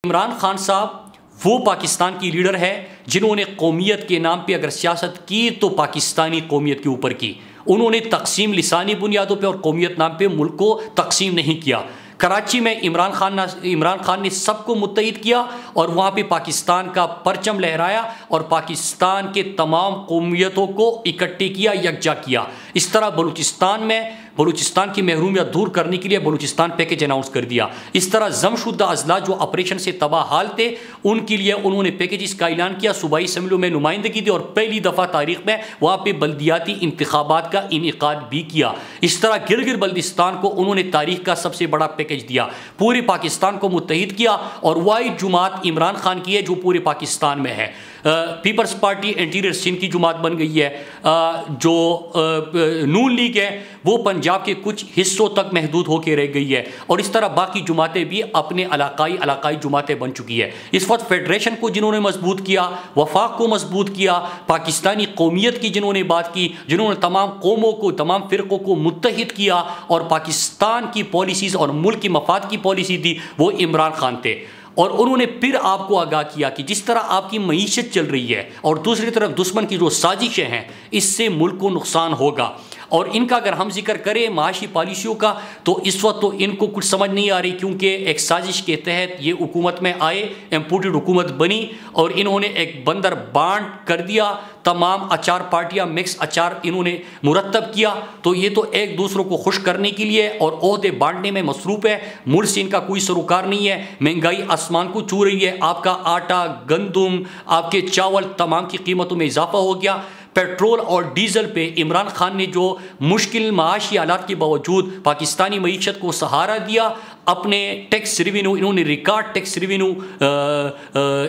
इमरान खान साहब वो पाकिस्तान की लीडर है जिन्होंने कौमियत के नाम पे अगर सियासत की तो पाकिस्तानी कौमियत के ऊपर की। उन्होंने तकसीम लिसानी बुनियादों पे और कौमियत नाम पे मुल्क को तकसीम नहीं किया। कराची में इमरान खान ने सबको मुत्तहिद किया और वहाँ पे पाकिस्तान का परचम लहराया और पाकिस्तान के तमाम कौमियतों को इकट्ठे किया, यकजा किया। इस तरह बलूचिस्तान की महरूमियत दूर करने के लिए बलूचिस्तान पैकेज अनाउंस कर दिया। इस तरह जमशुदा अजला जो ऑपरेशन से तबाह हाल थे उनके लिए उन्होंने पैकेज का ऐलान किया, सूबाई असम्बलियों में नुमाइंदगी दी और पहली दफ़ा तारीख में वहाँ पे बल्दियाती इंतखाबात का इनेकाद भी किया। इस तरह गिलगित बल्दिस्तान को उन्होंने तारीख का सबसे बड़ा पैकेज दिया, पूरे पाकिस्तान को मुत्तहिद किया और वाहिद जुमात इमरान खान की है जो पूरे पाकिस्तान में है। पीपल्स पार्टी इंटीरियर सिंध की जुमात बन गई है। जो नून लीग है वो पंजाब के कुछ हिस्सों तक महदूद होकर रह गई है और इस तरह बाकी जुमातें भी अपने इलाकाई जुमातें बन चुकी है। इस वक्त फेडरेशन को जिन्होंने मजबूत किया, वफाक को मजबूत किया, पाकिस्तानी कौमियत की जिन्होंने बात की, जिन्होंने तमाम कौमों को, तमाम फ़िरक़ों को मुत्तहिद किया और पाकिस्तान की पॉलिसीज़ और मुल्क की मफाद की पॉलिसी दी, वो इमरान खान थे। और उन्होंने फिर आपको आगाह किया कि जिस तरह आपकी मईशत चल रही है और दूसरी तरफ दुश्मन की जो साजिशें हैं इससे मुल्क को नुकसान होगा। और इनका अगर हम जिक्र करें माशी पॉलिसियों का तो इस वक्त तो इनको कुछ समझ नहीं आ रही, क्योंकि एक साजिश के तहत ये हुकूमत में आए, इम्पोर्टेड हुकूमत बनी और इन्होंने एक बंदर बांट कर दिया। तमाम अचार पार्टियां मिक्स अचार इन्होंने मुरतब किया। तो ये तो एक दूसरों को खुश करने के लिए और ओहदे बांटने में मसरूफ़ है। मुल्क से इनका कोई सरोकार नहीं है। महंगाई आसमान को छू रही है। आपका आटा, गंदुम, आपके चावल तमाम की कीमतों में इजाफा हो गया। पेट्रोल और डीजल पे इमरान खान ने जो मुश्किल माशी हालात के बावजूद पाकिस्तानी मईशत को सहारा दिया, अपने टैक्स रेवेन्यू इन्होंने रिकॉर्ड टैक्स रेवेन्यू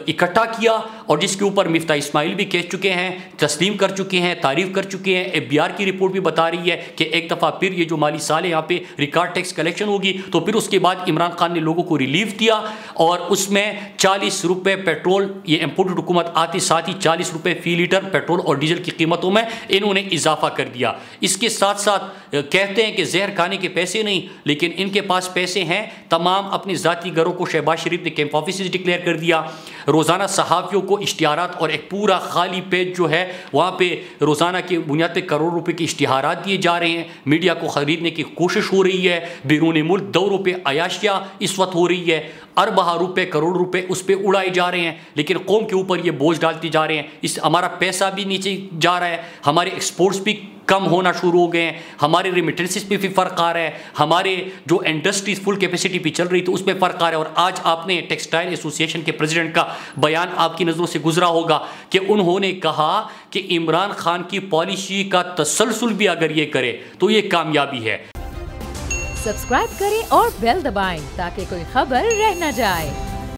इकट्ठा किया और जिसके ऊपर मिफ्ता इस्माइल भी कह चुके हैं, तस्लीम कर चुके हैं, तारीफ़ कर चुके हैं। FBI की रिपोर्ट भी बता रही है कि एक दफ़ा फिर ये जो माली साल है यहाँ पे रिकॉर्ड टैक्स कलेक्शन होगी। तो फिर उसके बाद इमरान खान ने लोगों को रिलीफ दिया और उसमें 40 रुपये पेट्रोल, ये इम्पोर्टेड हुकूमत आती साथ ही 40 रुपये फ़ी लीटर पेट्रोल और डीजल की कीमतों में इन्होंने इजाफा कर दिया। इसके साथ साथ कहते हैं कि जहर खाने के पैसे नहीं, लेकिन इनके पास पैसे हैं। तमाम अपने ज़ाती घरों को शहबाज शरीफ ने कैंप ऑफिस डिक्लेयर कर दिया। रोज़ाना सहाफ़ियों को इश्तिहारात और एक पूरा खाली पेज जो है वहाँ पे रोज़ाना के बुनियाद पे करोड़ रुपए के इश्तिहारात दिए जा रहे हैं। मीडिया को ख़रीदने की कोशिश हो रही है। बैरून मुल्क दौरों पे अयाशिया इस वक्त हो रही है। अरबा रुपए, करोड़ रुपए उस पर उड़ाए जा रहे हैं, लेकिन कौम के ऊपर ये बोझ डालते जा रहे हैं। इस हमारा पैसा भी नीचे जा रहा है, हमारे एक्सपोर्ट्स भी कम होना शुरू हो गए हैं, हमारे रेमिटेंसेस पे भी फ़र्क आ रहा है, हमारे जो इंडस्ट्रीज फुल कैपेसिटी पे चल रही थी उस पर फ़र्क आ रहा है। और आज आपने टेक्सटाइल एसोसिएशन के प्रेसिडेंट का बयान आपकी नज़रों से गुजरा होगा कि उन्होंने कहा कि इमरान खान की पॉलिसी का तसलसल भी अगर ये करे तो ये कामयाबी है। सब्सक्राइब करें और बेल दबाएं ताकि कोई खबर रह न जाए।